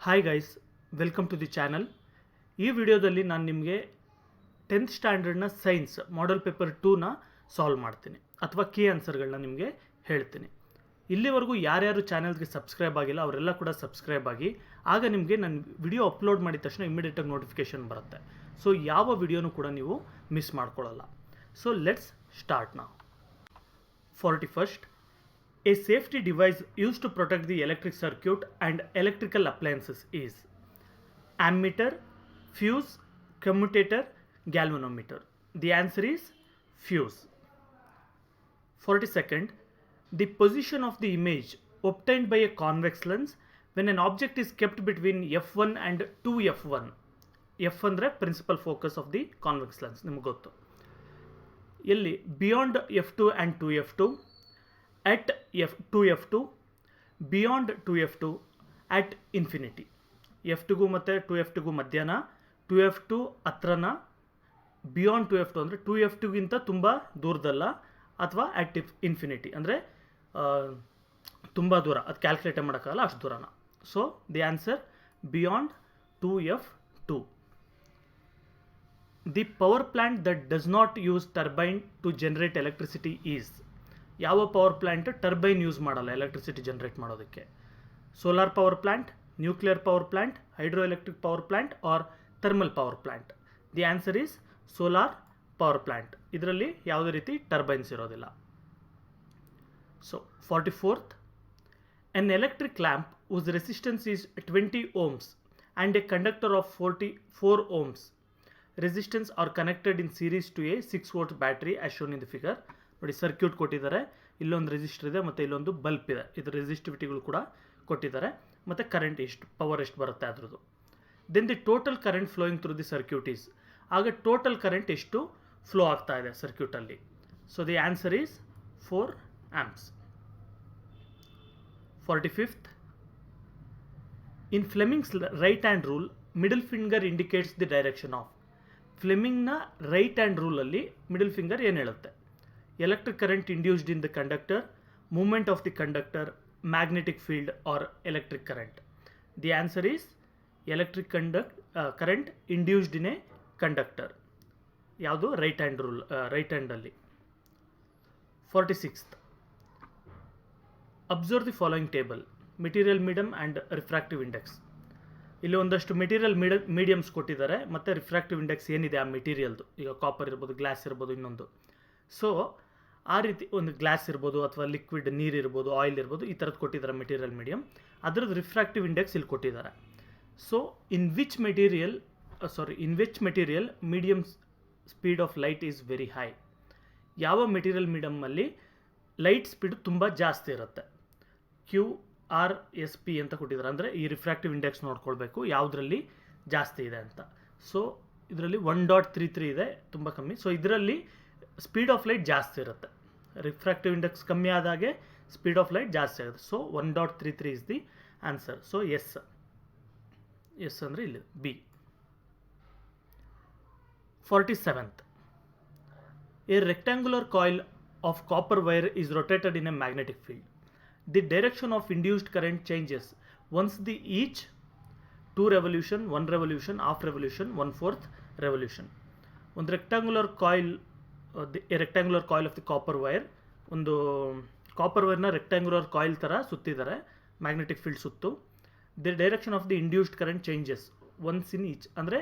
Hi guys, welcome to the channel. ಈ ವಿಡಿಯೋದಲ್ಲಿ ನಾನು ನಿಮಗೆ 10th ಸ್ಟ್ಯಾಂಡರ್ಡ್ನ ಸೈನ್ಸ್ ಮಾಡೆಲ್ ಪೇಪರ್ 2ನ ಸಾಲ್ವ್ ಮಾಡ್ತೀನಿ ಅಥವಾ ಕೀ ಆನ್ಸರ್ಗಳನ್ನ ನಿಮಗೆ ಹೇಳ್ತೀನಿ. ಇಲ್ಲಿವರೆಗೂ ಯಾರ್ಯಾರು ಚಾನಲ್ಗೆ ಸಬ್ಸ್ಕ್ರೈಬ್ ಆಗಿಲ್ಲ ಅವರೆಲ್ಲ ಕೂಡ ಸಬ್ಸ್ಕ್ರೈಬ್ ಆಗಿ, ಆಗ ನಿಮಗೆ ನಾನು ವಿಡಿಯೋ ಅಪ್ಲೋಡ್ ಮಾಡಿದ ತಕ್ಷಣ ಇಮಿಡಿಯೇಟಾಗಿ ನೋಟಿಫಿಕೇಷನ್ ಬರುತ್ತೆ. ಸೊ ಯಾವ ವಿಡಿಯೋನೂ ಕೂಡ ನೀವು ಮಿಸ್ ಮಾಡ್ಕೊಳ್ಳಲ್ಲ. ಸೊ ಲೆಟ್ಸ್ ಸ್ಟಾರ್ಟ್ ನಾವು. 41st, a safety device used to protect the electric circuit and electrical appliances is ammeter, fuse, commutator, galvanometer. The answer is fuse. 42nd, the position of the image obtained by a convex lens when an object is kept between f1 and 2f1. f ಅಂದರೆ principal focus of the convex lens, ನಿಮ್ಗೆ ಗೊತ್ತು. ಎಲ್ಲಿ beyond f2 and 2f2, at f2 beyond 2f2, at infinity. f2ಗೂ ಮತ್ತು 2f2ಗೂ ಮಧ್ಯಾಹ್ನ, 2f2 ಹತ್ರನ, beyond 2f2 ಅಂದರೆ 2f2ಗಿಂತ ತುಂಬ ದೂರದಲ್ಲ, ಅಥವಾ at ಇನ್ಫಿನಿಟಿ ಅಂದರೆ ತುಂಬ ದೂರ, ಅದು ಕ್ಯಾಲ್ಕುಲೇಟ್ ಮಾಡೋಕ್ಕಾಗಲ್ಲ ಅಷ್ಟು ದೂರನ. So the answer beyond 2f2. The power plant that does not use turbine to generate electricity is. ಯಾವ ಪವರ್ ಪ್ಲ್ಯಾಂಟ್ ಟರ್ಬೈನ್ ಯೂಸ್ ಮಾಡಲ್ಲ ಎಲೆಕ್ಟ್ರಿಸಿಟಿ ಜನರೇಟ್ ಮಾಡೋದಕ್ಕೆ? Solar power plant, nuclear power plant, hydro electric power plant or thermal power plant. The answer is solar power plant. ಇದರಲ್ಲಿ ಯಾವುದೇ ರೀತಿ turbines ಇರೋದಿಲ್ಲ. So 44th, an electric lamp whose resistance is 20 ohms and a conductor of 44 ohms resistance are connected in series to a 6-volt battery as shown in the figure. ನೋಡಿ, circuit ಕೊಟ್ಟಿದ್ದಾರೆ, ಇಲ್ಲೊಂದು resistor ಇದೆ ಮತ್ತು ಇಲ್ಲೊಂದು bulb ಇದೆ. ಇದು ರೆಸಿಸ್ಟಿವಿಟಿಗಳು ಕೂಡ ಕೊಟ್ಟಿದ್ದಾರೆ ಮತ್ತು ಕರೆಂಟ್ ಎಷ್ಟು, ಪವರ್ ಎಷ್ಟು ಬರುತ್ತೆ ಅದ್ರದ್ದು. Then the total current flowing through the circuit is. ಆಗ ಟೋಟಲ್ ಕರೆಂಟ್ ಎಷ್ಟು ಫ್ಲೋ ಆಗ್ತಾ ಇದೆ ಸರ್ಕ್ಯೂಟಲ್ಲಿ? So the answer is 4 amps. 45th, in Fleming's right hand rule middle finger indicates the direction of. ಫ್ಲೆಮಿಂಗ್ನ ರೈಟ್ ಹ್ಯಾಂಡ್ ರೂಲಲ್ಲಿ middle finger ಏನು ಹೇಳುತ್ತೆ? Electric current induced in the conductor, movement of the conductor, magnetic field or electric current. The answer is electric current induced in A conductor. ಯಾವುದು? Right hand rule, right ಹ್ಯಾಂಡಲ್ಲಿ. 46th, observe the following table, material medium and refractive index. ಇಲ್ಲಿ ಒಂದಷ್ಟು material mediums ಕೊಟ್ಟಿದ್ದಾರೆ ಮತ್ತು refractive index ಏನಿದೆ ಆ ಮೆಟೀರಿಯಲ್ದು. ಈಗ copper ಇರ್ಬೋದು, ಗ್ಲಾಸ್ ಇರ್ಬೋದು, ಇನ್ನೊಂದು. ಸೊ ಆ ರೀತಿ ಒಂದು ಗ್ಲಾಸ್ ಇರ್ಬೋದು ಅಥವಾ ಲಿಕ್ವಿಡ್ ನೀರು ಇರ್ಬೋದು, ಆಯಿಲ್ ಇರ್ಬೋದು, ಈ ಥರದ್ದು ಕೊಟ್ಟಿದ್ದಾರೆ ಮೆಟೀರಿಯಲ್ ಮೀಡಿಯಮ್. ಅದರದ್ದು ರಿಫ್ರಾಕ್ಟಿವ್ ಇಂಡೆಕ್ಸ್ ಇಲ್ಲಿ ಕೊಟ್ಟಿದ್ದಾರೆ. So in which material medium speed of light is very high. ಯಾವ ಮೆಟೀರಿಯಲ್ ಮೀಡಿಯಮಲ್ಲಿ ಲೈಟ್ ಸ್ಪೀಡ್ ತುಂಬ ಜಾಸ್ತಿ ಇರುತ್ತೆ? QRSP ಅಂತ ಕೊಟ್ಟಿದ್ದಾರೆ. ಅಂದರೆ ಈ ರಿಫ್ರಾಕ್ಟಿವ್ ಇಂಡೆಕ್ಸ್ ನೋಡ್ಕೊಳ್ಬೇಕು ಯಾವುದರಲ್ಲಿ ಜಾಸ್ತಿ ಇದೆ ಅಂತ. ಸೊ ಇದರಲ್ಲಿ 1.33 ಇದೆ, ತುಂಬ ಕಮ್ಮಿ. ಸೊ ಇದರಲ್ಲಿ ಸ್ಪೀಡ್ ಆಫ್ ಲೈಟ್ ಜಾಸ್ತಿ ಇರುತ್ತೆ. ರಿಫ್ರಾಕ್ಟಿವ್ ಇಂಡೆಕ್ಸ್ ಕಮ್ಮಿ ಆದಾಗೆ ಸ್ಪೀಡ್ ಆಫ್ ಲೈಟ್ ಜಾಸ್ತಿ ಆಗುತ್ತೆ. So 1.33 is the answer. So S ಅಂದರೆ ಇಲ್ಲಿ B. 47th, a rectangular coil of copper wire is rotated in a magnetic field. The direction of induced current changes once the each 2 revolution, 1 revolution, half revolution, 1/4 revolution. ಒಂದು rectangular coil, A rectangular coil of the copper wire, ಒಂದು copper ವೈರ್ನ rectangular coil ಥರ ಸುತ್ತಿದ್ದಾರೆ magnetic field ಸುತ್ತು. The direction of the induced current changes once in each. ಅಂದರೆ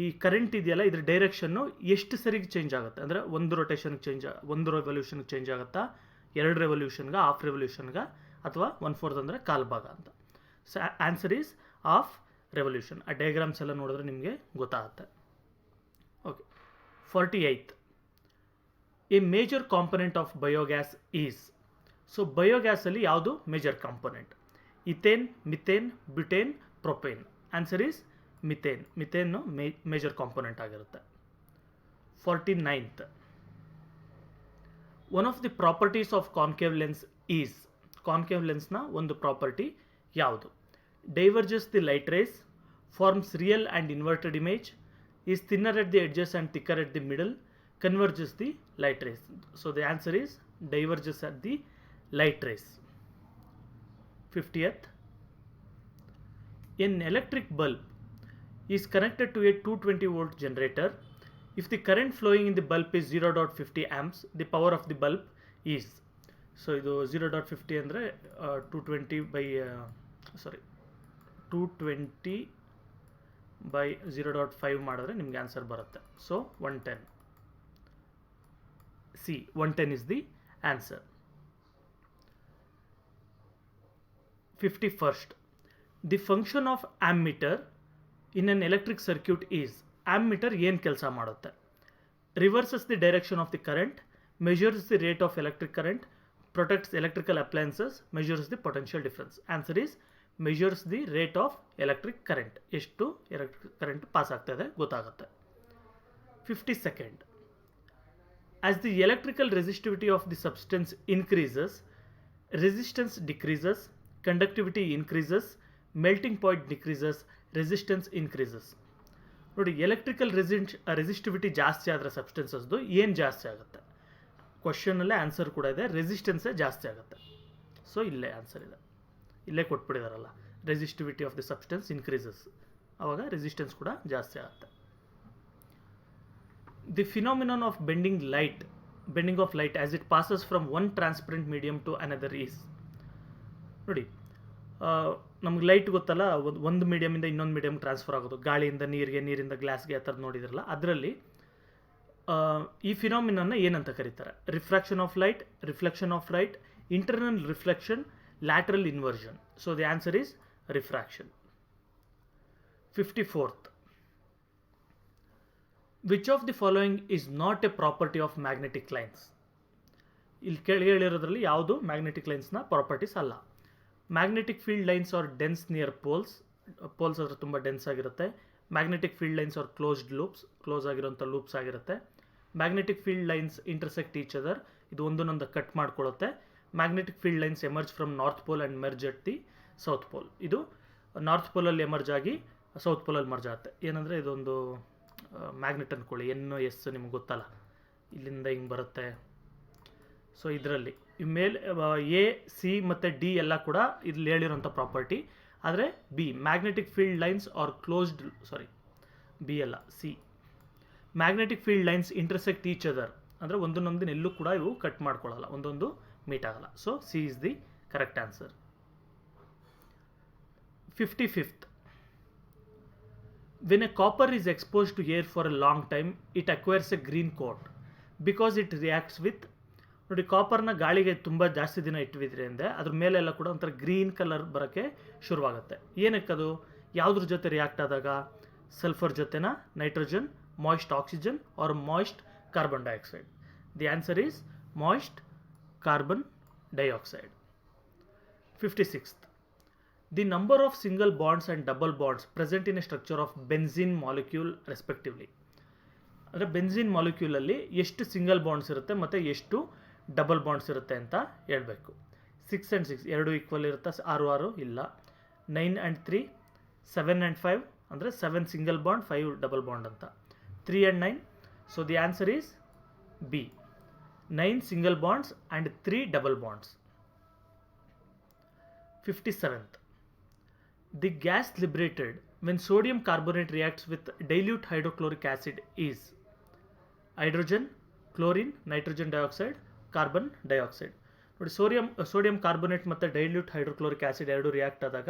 ಈ current ಇದೆಯಲ್ಲ, ಇದ್ರ direction ಎಷ್ಟು ಸರಿಗೆ ಚೇಂಜ್ ಆಗುತ್ತೆ? ಅಂದರೆ ಒಂದು ರೊಟೇಷನ್ಗೆ ಒಂದು ರೆವಲ್ಯೂಷನ್ಗೆ ಚೇಂಜ್ ಆಗುತ್ತಾ, 2 ರೆವಲ್ಯೂಷನ್ಗೆ, ಹಾಫ್ ರೆವಲ್ಯೂಷನ್ಗೆ, ಅಥವಾ 1/4 ಅಂದರೆ ಕಾಲು ಭಾಗ ಅಂತ. So answer is half revolution. ಆ ಡಯಾಗ್ರಾಮ್ಸ್ ಎಲ್ಲ ನೋಡಿದ್ರೆ ನಿಮಗೆ ಗೊತ್ತಾಗುತ್ತೆ. Okay. 48th, a major component of biogas is. So ಬಯೋಗ್ಯಾಸಲ್ಲಿ ಯಾವುದು major component? Ethane, methane, butane, propane. Answer is methane. Methane major component ಆಗಿರುತ್ತೆ. 49th, one of the properties of concave lens is. Concave ಲೆನ್ಸ್ನ ಒಂದು property ಯಾವುದು? Diverges the light rays, forms real and inverted image, is thinner at the edges and thicker at the middle, converges the light race. So the answer is ಡೈವರ್ಜಸ್ at the light race. 50th, An electric bulb is connected to a 220 volt generator. If the current flowing in the bulb is 0.50 amps, the power of the bulb is. So ಇದು 0.50 ಅಂದರೆ 220 by 220 by 0.5 ಮಾಡಿದ್ರೆ ನಿಮ್ಗೆ answer ಬರುತ್ತೆ. So 110. C 110 is the answer. 51st. The function of ammeter in an electric circuit is. Ammeter ಏನು ಕೆಲಸ ಮಾಡುತ್ತೆ? Reverses the direction of the current, measures the rate of electric current, protects electrical appliances, measures the potential difference. Answer is measures the rate of electric current. ಎಷ್ಟು electric current pass ಆಗ್ತದೆ ಗೊತ್ತಾಗುತ್ತೆ. 52nd. As the electrical resistivity of the substance increases, resistance decreases, conductivity increases, melting point decreases, resistance increases. ನೋಡಿ electrical resistivity ಜಾಸ್ತಿ ಆದರೆ ಸಬ್ಸ್ಟೆನ್ಸಸ್ದು ಏನು ಜಾಸ್ತಿ ಆಗುತ್ತೆ? ಕ್ವಶನಲ್ಲೇ answer ಕೂಡ ಇದೆ, ರೆಸಿಸ್ಟೆನ್ಸೇ ಜಾಸ್ತಿ ಆಗುತ್ತೆ. ಸೊ ಇಲ್ಲೇ ಆನ್ಸರ್ ಇದೆ, ಇಲ್ಲೇ ಕೊಟ್ಬಿಟ್ಟಿದಾರಲ್ಲ, resistivity of the substance increases, ಆವಾಗ ರೆಸಿಸ್ಟೆನ್ಸ್ ಕೂಡ ಜಾಸ್ತಿ ಆಗುತ್ತೆ. The phenomenon of bending of light as it passes from one transparent medium to another is. ನೋಡಿ ನಮ್ಗೆ ಲೈಟ್ ಗೊತ್ತಲ್ಲ, ಒಂದು ಮೀಡಿಯಮಿಂದ ಇನ್ನೊಂದು ಮೀಡಿಯಮ್ ಟ್ರಾನ್ಸ್ಫರ್ ಆಗೋದು, ಗಾಳಿಯಿಂದ ನೀರಿಗೆ, ನೀರಿಂದ ಗ್ಲಾಸ್ಗೆ ಆ ಥರದ್ದು ನೋಡಿದ್ರಲ್ಲ, ಅದರಲ್ಲಿ ಈ ಫಿನಾಮಿನನ್ನ ಏನಂತ ಕರೀತಾರೆ? Refraction of light, reflection of light, internal reflection, lateral inversion. So the answer is refraction. 54th. Which of the following is not a property of magnetic lines? ಇಲ್ಲಿ ಕೆಳಗೆ ಹೇಳಿರೋದ್ರಲ್ಲಿ ಯಾವುದು ಮ್ಯಾಗ್ನೆಟಿಕ್ ಲೈನ್ಸ್ನ ಪ್ರಾಪರ್ಟೀಸ್ ಅಲ್ಲ. Magnetic field lines are dense near poles ಆದರೆ ತುಂಬ dense ಆಗಿರುತ್ತೆ. Magnetic field lines are closed loops, close ಆಗಿರೋಂಥ ಲೂಪ್ಸ್ ಆಗಿರುತ್ತೆ. Magnetic field lines intersect each other, ಇದು ಒಂದೊಂದು ಕಟ್ ಮಾಡ್ಕೊಳ್ಳುತ್ತೆ. Magnetic field lines emerge from north pole and merge at the south pole, ಇದು north ಪೋಲಲ್ಲಿ ಎಮರ್ಜ್ ಆಗಿ south ಪೋಲಲ್ಲಿ merge ಆಗುತ್ತೆ. ಏನಂದರೆ ಇದೊಂದು ಮ್ಯಾಗ್ನೆಟ್ ಅಂದ್ಕೊಳ್ಳಿ, NS ನಿಮ್ಗೆ ಗೊತ್ತಲ್ಲ, ಇಲ್ಲಿಂದ ಹಿಂಗೆ ಬರುತ್ತೆ. ಸೊ ಇದರಲ್ಲಿ ಮೇಲೆ A, C ಮತ್ತು D ಎಲ್ಲ ಕೂಡ ಇಲ್ಲಿ ಹೇಳಿರೋಂಥ ಪ್ರಾಪರ್ಟಿ. ಆದರೆ B magnetic field lines are closed, B ಅಲ್ಲ, C magnetic field lines intersect each other, ಅಂದರೆ ಒಂದೊಂದೊಂದಿನ ಎಲ್ಲೂ ಕೂಡ ಇವು ಕಟ್ ಮಾಡ್ಕೊಳ್ಳಲ್ಲ, ಒಂದೊಂದು ಮೀಟ್ ಆಗಲ್ಲ. So C is the correct answer. 55th. When a copper is exposed to air for a long time, it acquires a green coat because it reacts with. ನೋಡಿ ಕಾಪರ್ನ ಗಾಳಿಗೆ ತುಂಬ ಜಾಸ್ತಿ ದಿನ ಇಟ್ಟಿದ್ರೆ ಅಂದರೆ ಅದ್ರ ಮೇಲೆಲ್ಲ ಕೂಡ ಒಂಥರ ಗ್ರೀನ್ ಕಲರ್ ಬರೋಕ್ಕೆ ಶುರುವಾಗುತ್ತೆ. ಏನಕ್ಕದು? ಯಾವುದ್ರ ಜೊತೆ ರಿಯಾಕ್ಟ್ ಆದಾಗ? ಸಲ್ಫರ್ ಜೊತೆನಾ, nitrogen, moist oxygen or moist carbon dioxide? The answer is moist carbon dioxide. 56th. The number of single bonds and double bonds present in a structure of benzene molecule respectively. ಅಂದರೆ benzene ಮಾಲಿಕ್ಯೂಲಲ್ಲಿ ಎಷ್ಟು single bonds ಇರುತ್ತೆ ಮತ್ತು ಎಷ್ಟು double bonds ಇರುತ್ತೆ ಅಂತ ಹೇಳಬೇಕು. 6 and 6 ಎರಡು equal ಇರುತ್ತೆ, 6 6 ಇಲ್ಲ. 9 and 3, 7 and 5 ಅಂದರೆ 7 ಸಿಂಗಲ್ ಬಾಂಡ್ 5 ಡಬಲ್ ಬಾಂಡ್ ಅಂತ. 3 and 9, so the answer is B 9 single bonds and 3 double bonds. 57th. The gas liberated when sodium carbonate reacts with dilute hydrochloric acid is hydrogen, chlorine, nitrogen dioxide, carbon dioxide. ನೋಡಿ sodium carbonate ಮತ್ತು dilute hydrochloric acid ಎರಡು react ಆದಾಗ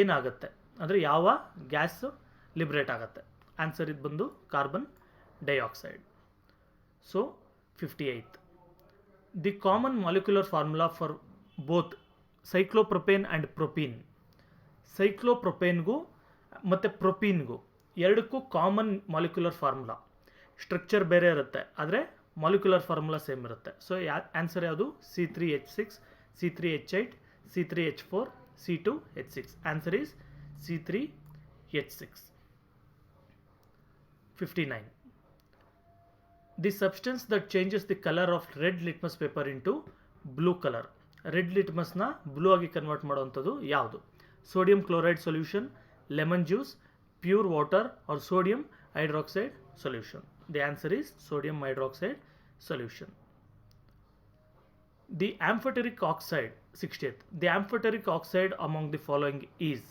ಏನಾಗುತ್ತೆ ಅಂದರೆ ಯಾವ gas liberate ಆಗುತ್ತೆ? Answer ಇದು ಬಂದು carbon dioxide. So 58th. The common molecular formula for both cyclopropane and propene. ಸೈಕ್ಲೋಪ್ರೊಪೇನ್ಗೂ ಮತ್ತು ಪ್ರೊಪೀನ್ಗೂ ಎರಡಕ್ಕೂ ಕಾಮನ್ ಮಾಲಿಕ್ಯುಲರ್ ಫಾರ್ಮುಲಾ, ಸ್ಟ್ರಕ್ಚರ್ ಬೇರೆ ಇರುತ್ತೆ ಆದರೆ ಮಾಲಿಕ್ಯುಲರ್ ಫಾರ್ಮುಲಾ ಸೇಮ್ ಇರುತ್ತೆ. ಸೊ ಆನ್ಸರ್ ಯಾವುದು? C3H6, C3H8, C3H4, C2H6. Answer is C3H6. 59. The substance that changes the color of red litmus paper into blue color. Red ಲಿಟ್ಮಸ್ನ ಬ್ಲೂ ಆಗಿ convert ಮಾಡುವಂಥದ್ದು ಯಾವುದು? Sodium chloride solution, lemon juice, pure water or sodium hydroxide solution? The answer is sodium hydroxide solution. The amphoteric oxide, 60th. The amphoteric oxide among the following is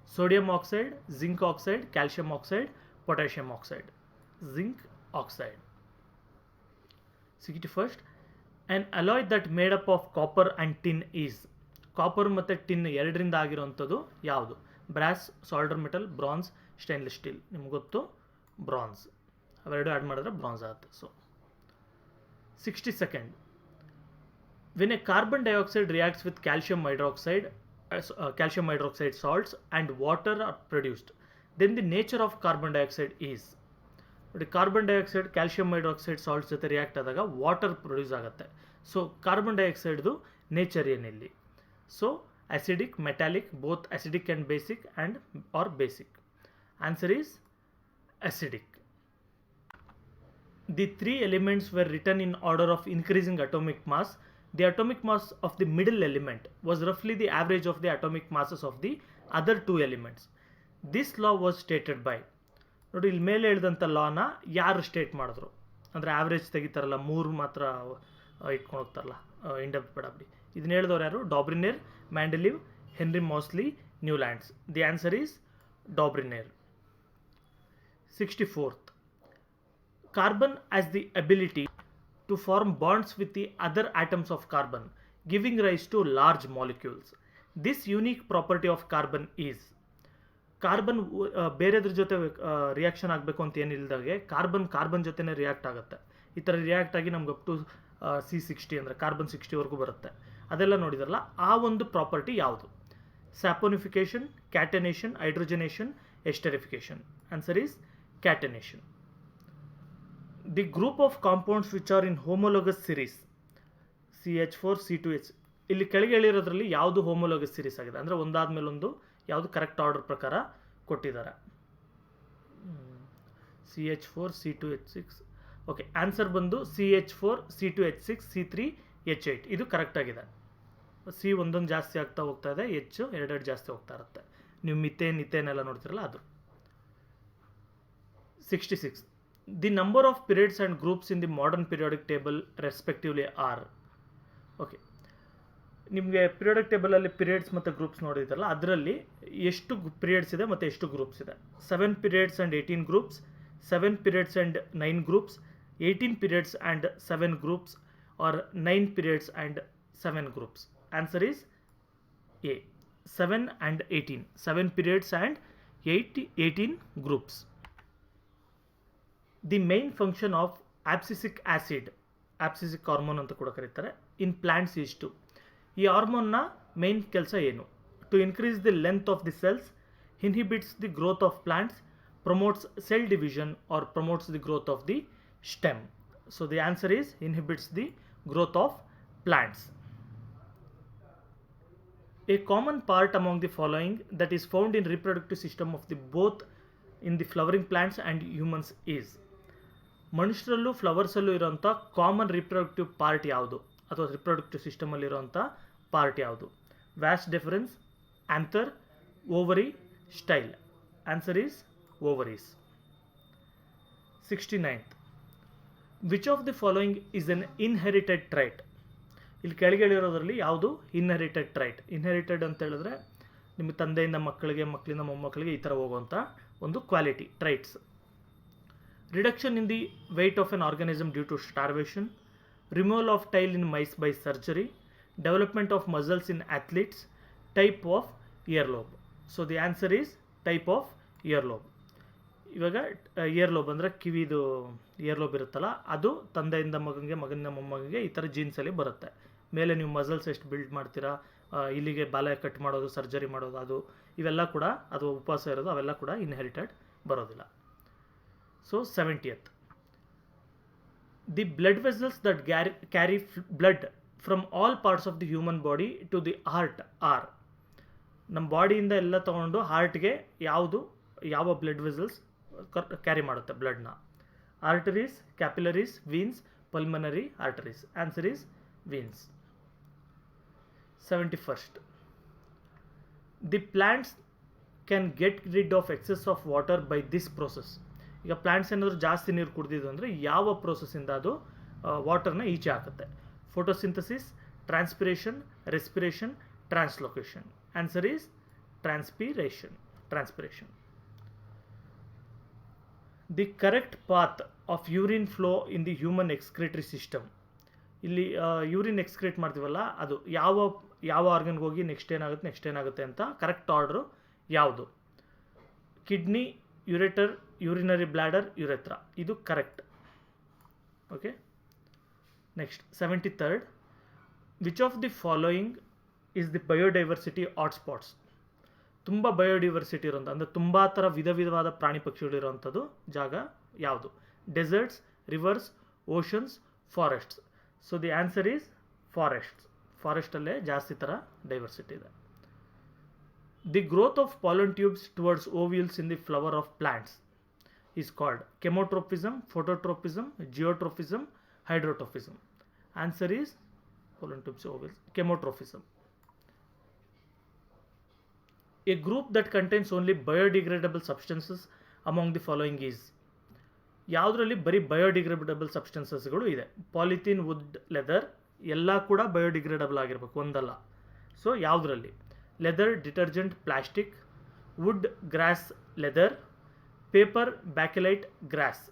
sodium oxide, zinc oxide, calcium oxide, potassium oxide. Zinc oxide. 61st, an alloy that made up of copper and tin is. Copper ಮತ್ತು tin ಎರಡರಿಂದ ಆಗಿರೋವಂಥದ್ದು ಯಾವುದು? Brass, solder metal, bronze, stainless steel. ನಿಮ್ಗೆ ಗೊತ್ತು bronze. ಅವೆರಡು add ಮಾಡಿದ್ರೆ bronze ಆಗುತ್ತೆ. So 62nd, when a carbon dioxide reacts with calcium hydroxide salts and water are produced, then the nature of carbon dioxide is. ನೋಡಿ, carbon dioxide calcium hydroxide salts ಜೊತೆ react ಆದಾಗ water produce ಆಗುತ್ತೆ. So carbon ಡೈಆಕ್ಸೈಡ್ದು nature ಏನಿಲ್ಲಿ? So acidic, metallic, both acidic and basic and or basic. Answer is acidic. The three elements were written in order of increasing atomic mass. The atomic mass of the middle element was roughly the average of the atomic masses of the other two elements. This law was stated by. ನೋಡಿ, ಇಲ್ಲಿ ಮೇಲೆ ಹೇಳಿದಂಥ ಲಾನ ಯಾರು state ಮಾಡಿದ್ರು ಅಂದರೆ average ತೆಗಿತಾರಲ್ಲ, ಮೂರು ಮಾತ್ರ ಇಟ್ಕೊಂಡು ಹೋಗ್ತಾರಲ್ಲ, ಇಂಡೆಪ್ತ್ ಬೇಡ ಬಿಡಿ. ಇದನ್ನ ಹೇಳಿದವ್ರು ಯಾರು? Dobereiner, Mendeleev, Henry Moseley, Newlands. The answer is Dobereiner. 64th, carbon has the ability to form bonds with the other atoms of carbon, giving rise to large molecules. This unique property of carbon is. ಕಾರ್ಬನ್ ಬೇರೆದ್ರ ಜೊತೆ reaction ಆಗಬೇಕು ಅಂತ ಏನಿಲ್ಲದಾಗೆ carbon ಜೊತೆನೇ react ಆಗುತ್ತೆ. ಈ ಥರ react ಆಗಿ ನಮ್ಗೆ ಅಪ್ ಟು C60 ಅಂದರೆ ಕಾರ್ಬನ್ 60ವರೆಗೂ ಬರುತ್ತೆ. ಅದೆಲ್ಲ ನೋಡಿದ್ರಲ್ಲ, ಆ ಒಂದು ಪ್ರಾಪರ್ಟಿ ಯಾವುದು? Saponification, catenation, hydrogenation, esterification. Answer is catenation. The group of compounds which are in homologous series CH4 C2H. ಇಲ್ಲಿ ಕೆಳಗೆ ಹೇಳಿರೋದ್ರಲ್ಲಿ ಯಾವುದು ಹೋಮೋಲೋಗಸ್ ಸಿರೀಸ್ ಆಗಿದೆ ಅಂದರೆ ಒಂದಾದ್ಮೇಲೆ ಒಂದು ಯಾವುದು ಕರೆಕ್ಟ್ ಆರ್ಡರ್ ಪ್ರಕಾರ ಕೊಟ್ಟಿದ್ದಾರೆ. CH4 C2H6. ಓಕೆ, ಆನ್ಸರ್ ಬಂದು CH4 C2H6 C3H8. ಇದು ಕರೆಕ್ಟ್ ಆಗಿದೆ. ಸಿ ಒಂದೊಂದು ಜಾಸ್ತಿ ಆಗ್ತಾ ಹೋಗ್ತಾ ಇದೆ, H ಎರಡೆರಡು ಜಾಸ್ತಿ ಹೋಗ್ತಾ ಇರುತ್ತೆ. ನೀವು ಮಿಥೇನ್ ಎಲ್ಲ ನೋಡ್ತಿರಲ್ಲ ಅದು. 66. The number of periods and groups in the modern periodic table respectively are. Okay, ನಿಮಗೆ ಪೀರಿಯಾಡಿಕ್ ಟೇಬಲಲ್ಲಿ ಪೀರಿಯಡ್ಸ್ ಮತ್ತು ಗ್ರೂಪ್ಸ್ ನೋಡಿದ್ರಲ್ಲ, ಅದರಲ್ಲಿ ಎಷ್ಟು ಪೀರಿಯಡ್ಸ್ ಇದೆ ಮತ್ತು ಎಷ್ಟು ಗ್ರೂಪ್ಸ್ ಇದೆ? 7 periods and 18 groups, 7 periods and 9 groups, 18 periods and 7 groups, or 9 periods and 7 groups. Answer is A, 7 and 18. 7 periods and 18 groups. The main function of abscisic acid, abscisic hormone ಅಂತ ಕೂಡ ಕರೀತಾರೆ, ಇನ್ ಪ್ಲಾಂಟ್ಸ್ ಈಸ್ ಟು. ಈ ಹಾರ್ಮೋನ್ನ main ಕೆಲಸ ಏನು? To increase the length of the cells, inhibits the growth of plants, promotes cell division or promotes the growth of the stem. So the answer is inhibits the growth of plants. A common part among the following that is found in reproductive system of the both in the flowering plants and humans is. ಮನುಷ್ಯರಲ್ಲೂ ಫ್ಲವರ್ಸಲ್ಲೂ ಇರೋಂಥ common reproductive part ಯಾವುದು ಅಥವಾ reproductive ಸಿಸ್ಟಮಲ್ಲಿರೋಂಥ part ಯಾವುದು? Vas deferens, anther, ovary, style. Answer is ovaries. 69th, which of the following is an inherited trait? ಇಲ್ಲಿ ಕೆಳಗಿಳಿರೋದ್ರಲ್ಲಿ ಯಾವುದು inherited ಟ್ರೈಟ್? Inherited ಅಂತ ಹೇಳಿದ್ರೆ ನಿಮ್ಮ ತಂದೆಯಿಂದ ಮಕ್ಕಳಿಗೆ, ಮಕ್ಕಳಿಂದ ಮೊಮ್ಮಕ್ಕಳಿಗೆ ಈ ಥರ ಹೋಗುವಂಥ ಒಂದು quality, traits. Reduction in the weight of an organism due to starvation, removal of tail in mice by surgery, development of muscles in athletes, type of ear lobe. So the answer is type of ear lobe. ಇವಾಗ ear lobe ಅಂದರೆ ಕಿವಿದು year lobe ಇರುತ್ತಲ್ಲ, ಅದು ತಂದೆಯಿಂದ ಮಗನಿಗೆ, ಮಗನಿಂದ ಮೊಮ್ಮಗನಿಗೆ ಈ ಥರ ಜೀನ್ಸಲ್ಲಿ ಬರುತ್ತೆ. ಮೇಲೆ ನೀವು ಮಸಲ್ಸ್ ಎಷ್ಟು ಬಿಲ್ಡ್ ಮಾಡ್ತೀರಾ, ಇಲ್ಲಿಗೆ ಬಾಲ ಕಟ್ ಮಾಡೋದು, ಸರ್ಜರಿ ಮಾಡೋದು, ಅದು ಇವೆಲ್ಲ ಕೂಡ, ಅದು ಉಪವಾಸ ಇರೋದು, ಅವೆಲ್ಲ ಕೂಡ ಇನ್ಹೆರಿಟೆಡ್ ಬರೋದಿಲ್ಲ. So 70th, the blood vessels that carry blood from all parts of the human body to the heart are. ನಮ್ಮ ಬಾಡಿಯಿಂದ ಎಲ್ಲ ತೊಗೊಂಡು ಹಾರ್ಟ್ಗೆ ಯಾವ ಬ್ಲಡ್ ವೆಸಲ್ಸ್ ಕ್ಯಾರಿ ಮಾಡುತ್ತೆ ಬ್ಲಡ್ನ? Arteries, capillaries, veins, pulmonary arteries. Answer is veins. 71st, the plants can get rid of excess of water by this process. ಈಗ plants ಏನಾದರೂ ಜಾಸ್ತಿ ನೀರು ಕುಡಿದಿದ್ದು ಅಂದರೆ ಯಾವ ಪ್ರೋಸೆಸ್ಸಿಂದ ಅದು ವಾಟರ್ನ ಈಚೆ ಹಾಕುತ್ತೆ? Photosynthesis, transpiration, respiration, translocation. Answer is transpiration. transpiration. The correct path of urine flow in the human excretory system. ಇಲ್ಲಿ ಯೂರಿನ್ ಎಕ್ಸ್ಕ್ರೀಟ್ ಮಾಡ್ತೀವಲ್ಲ ಅದು ಯಾವ ಆರ್ಗನ್ಗೆ ಹೋಗಿ ನೆಕ್ಸ್ಟ್ ಏನಾಗುತ್ತೆ ಅಂತ ಕರೆಕ್ಟ್ ಆರ್ಡ್ರು ಯಾವುದು? Kidney, ureter, urinary bladder, urethra. ಇದು correct. Okay, next 73rd. Which of the following is the biodiversity hotspots? ತುಂಬ ಬಯೋಡೈವರ್ಸಿಟಿ ಇರೋಂಥ ಅಂದರೆ ತುಂಬ ಥರ ವಿಧವಾದ ಪ್ರಾಣಿ ಪಕ್ಷಿಗಳಿರೋವಂಥದ್ದು ಜಾಗ ಯಾವುದು? Deserts, rivers, oceans, forests. So the answer is forests. ಫಾರೆಸ್ಟಲ್ಲೇ ಜಾಸ್ತಿ ಥರ ಡೈವರ್ಸಿಟಿ ಇದೆ. The growth of pollen tubes towards ovules in the flower of plants is called chemotropism, phototropism, geotropism, hydrotropism. Answer is pollen tubes ovules, chemotrophism. A group that contains only biodegradable substances among the following is? ಯಾವುದರಲ್ಲಿ ಬರೀ biodegradable ಸಬ್ಸ್ಟೆನ್ಸಸ್ಗಳು ಇದೆ? Polythene, wood, leather ಎಲ್ಲ ಕೂಡ biodegradable ಆಗಿರಬೇಕು, ಒಂದಲ್ಲ. So ಯಾವುದರಲ್ಲಿ? Leather, detergent, plastic, wood, grass, leather, paper, bakelite, grass.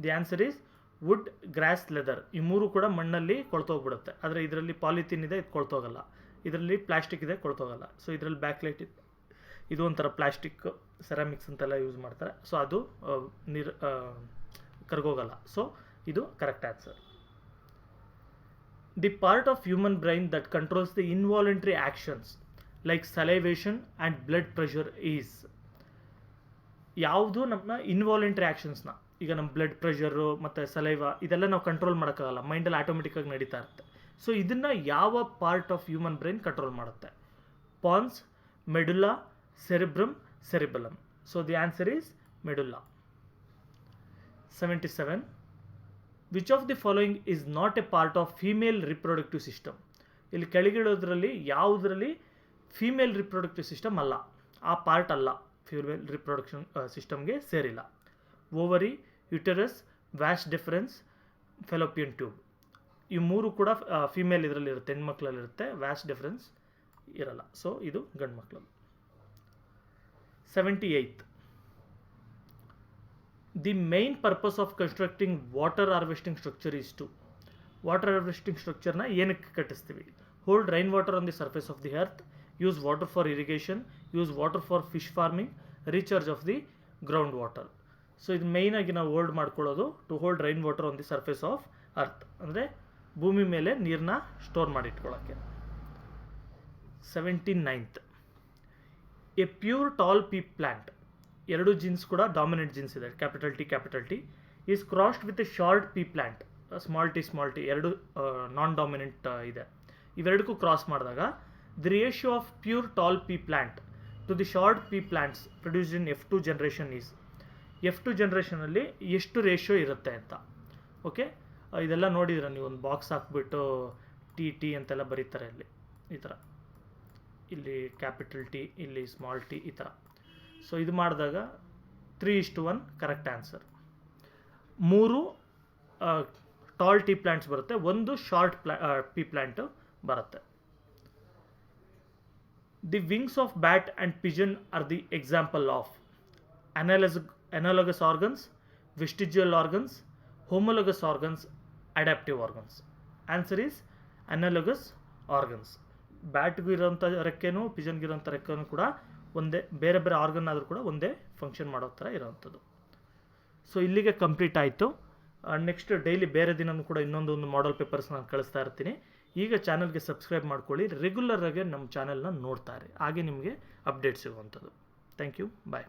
The answer is wood, grass, leather. ಈ ಮೂರು ಕೂಡ ಮಣ್ಣಲ್ಲಿ ಕೊಳ್ತೋಗ್ಬಿಡುತ್ತೆ. ಆದರೆ ಇದರಲ್ಲಿ ಪಾಲಿಥೀನ್ ಇದೆ, ಇದು ಕೊಳ್ತೋಗಲ್ಲ. ಇದರಲ್ಲಿ ಪ್ಲಾಸ್ಟಿಕ್ ಇದೆ, ಕೊಳ್ತೋಗಲ್ಲ. ಸೊ ಇದರಲ್ಲಿ ಬ್ಯಾಕ್ಲೈಟ್ ಇದೆ, ಇದು ಒಂಥರ ಪ್ಲಾಸ್ಟಿಕ್, ಸೆರಾಮಿಕ್ಸ್ ಅಂತೆಲ್ಲ ಯೂಸ್ ಮಾಡ್ತಾರೆ. ಸೊ ಅದು ಕರ್ಗೋಗಲ್ಲ. ಸೊ ಇದು correct answer. The part of human brain that controls the involuntary actions like salivation and blood pressure is? ಯಾವುದು ನಮ್ಮ ಇನ್ವಾಲಂಟ್ರಿ ಆ್ಯಕ್ಷನ್ಸ್ನ, ಈಗ ನಮ್ಮ ಬ್ಲಡ್ ಪ್ರೆಷರು ಮತ್ತು ಸಲೈವಾ ಇದೆಲ್ಲ ನಾವು ಕಂಟ್ರೋಲ್ ಮಾಡೋಕ್ಕಾಗಲ್ಲ, ಮೈಂಡಲ್ಲಿ ಆಟೋಮೆಟಿಕ್ಕಾಗಿ ನಡೀತಾ ಇರುತ್ತೆ. ಸೊ ಇದನ್ನು ಯಾವ part of human brain control ಮಾಡುತ್ತೆ? Pons, medulla, cerebrum, cerebellum. So the answer is medulla. 77. Which of the following is not a part of female reproductive system? ಇಲ್ಲಿ ಕೆಳಗಿಡೋದ್ರಲ್ಲಿ ಯಾವುದರಲ್ಲಿ ಫೀಮೇಲ್ ರಿಪ್ರೊಡಕ್ಟಿವ್ ಸಿಸ್ಟಮ್ ಅಲ್ಲ, ಆ ಪಾರ್ಟ್ ಅಲ್ಲ, female reproduction ಸಿಸ್ಟಮ್ಗೆ ಸೇರಿಲ್ಲ. Ovary, uterus, vas deferens, fallopian tube. ಈ ಮೂರು ಕೂಡ ಫೀಮೇಲ್ ಇದರಲ್ಲಿರುತ್ತೆ, ಹೆಣ್ಮಕ್ಳಲ್ಲಿರುತ್ತೆ. ವ್ಯಾಸ್ ಡಿಫರೆನ್ಸ್ ಇರಲ್ಲ. ಸೊ ಇದು ಗಂಡು ಮಕ್ಕಳಲ್ಲಿ. 78. The main purpose of constructing water harvesting structure is to? Water harvesting ಸ್ಟ್ರಕ್ಚರ್ನ ಏನಕ್ಕೆ ಕಟ್ಟಿಸ್ತೀವಿ? Hold rain water on the surface of the earth, use water for irrigation, use water for fish farming, recharge of the ground water. So ಇದು ಮೇಯ್ನಾಗಿ ನಾವು hold ಮಾಡ್ಕೊಳ್ಳೋದು to hold rain water on the surface of earth, ಅಂದರೆ ಭೂಮಿ ಮೇಲೆ ನೀರನ್ನ store ಮಾಡಿ ಇಟ್ಕೊಳ್ಳೋಕ್ಕೆ. 79th. A pure tall pea plant, ಎರಡು ಜೀನ್ಸ್ ಕೂಡ ಡಾಮಿನೆಂಟ್ ಜೀನ್ಸ್ ಇದೆ, capital T, is crossed with A short pea plant, small T, ಎರಡು ನಾನ್ ಡಾಮಿನೆಂಟ್ ಇದೆ. ಇವೆರಡಕ್ಕೂ ಕ್ರಾಸ್ ಮಾಡಿದಾಗ the ratio of pure tall pea plant to the short pea plants produced in F2 generation is? F2 ಜನರೇಷನಲ್ಲಿ ಎಷ್ಟು ratio ಇರುತ್ತೆ ಅಂತ. Okay, ಇದೆಲ್ಲ ನೋಡಿದ್ರೆ ನೀವು ಒಂದು ಬಾಕ್ಸ್ ಹಾಕ್ಬಿಟ್ಟು ಟಿ ಅಂತೆಲ್ಲ ಬರೀತಾರೆ ಇಲ್ಲಿ, ಈ ಥರ, ಇಲ್ಲಿ ಕ್ಯಾಪಿಟಲ್ ಟಿ, ಇಲ್ಲಿ ಸ್ಮಾಲ್ ಟಿ, ಈ ಥರ. ಸೊ ಇದು ಮಾಡಿದಾಗ 3:1 correct answer. 3 tall T plants ಬರುತ್ತೆ, ಒಂದು ಶಾರ್ಟ್ ಪೀ ಪ್ಲ್ಯಾಂಟು ಬರುತ್ತೆ. The wings of bat and Pigeon R the example of analogous organs, vestigial organs, homologous organs, adaptive organs. Answer is analogous organs. ಬ್ಯಾಟ್ಗೂ ಇರೋಂಥ ರೆಕ್ಕೆನೂ ಪಿಜನ್ಗೆ ಇರೋಂಥ ರೆಕ್ಕೆನೂ ಕೂಡ ಒಂದೇ, ಬೇರೆ ಬೇರೆ ಆರ್ಗನ್ ಆದರೂ ಕೂಡ ಒಂದೇ ಫಂಕ್ಷನ್ ಮಾಡೋ ಥರ ಇರೋವಂಥದ್ದು. ಸೊ ಇಲ್ಲಿಗೆ ಕಂಪ್ಲೀಟ್ ಆಯಿತು. ನೆಕ್ಸ್ಟ್ ಡೈಲಿ ಬೇರೆ ದಿನವೂ ಕೂಡ ಇನ್ನೊಂದು ಮಾಡಲ್ ಪೇಪರ್ಸ್ ನಾನು ಕಳಿಸ್ತಾ ಇರ್ತೀನಿ. ಈಗ ಚಾನಲ್ಗೆ ಸಬ್ಸ್ಕ್ರೈಬ್ ಮಾಡ್ಕೊಳ್ಳಿ, ರೆಗ್ಯುಲರಾಗಿ ನಮ್ಮ ಚಾನಲ್ನ ನೋಡ್ತಾ ಇರಿ, ಹಾಗೆ ನಿಮಗೆ ಅಪ್ಡೇಟ್ ಸಿಗುವಂಥದ್ದು. Thank you, bye.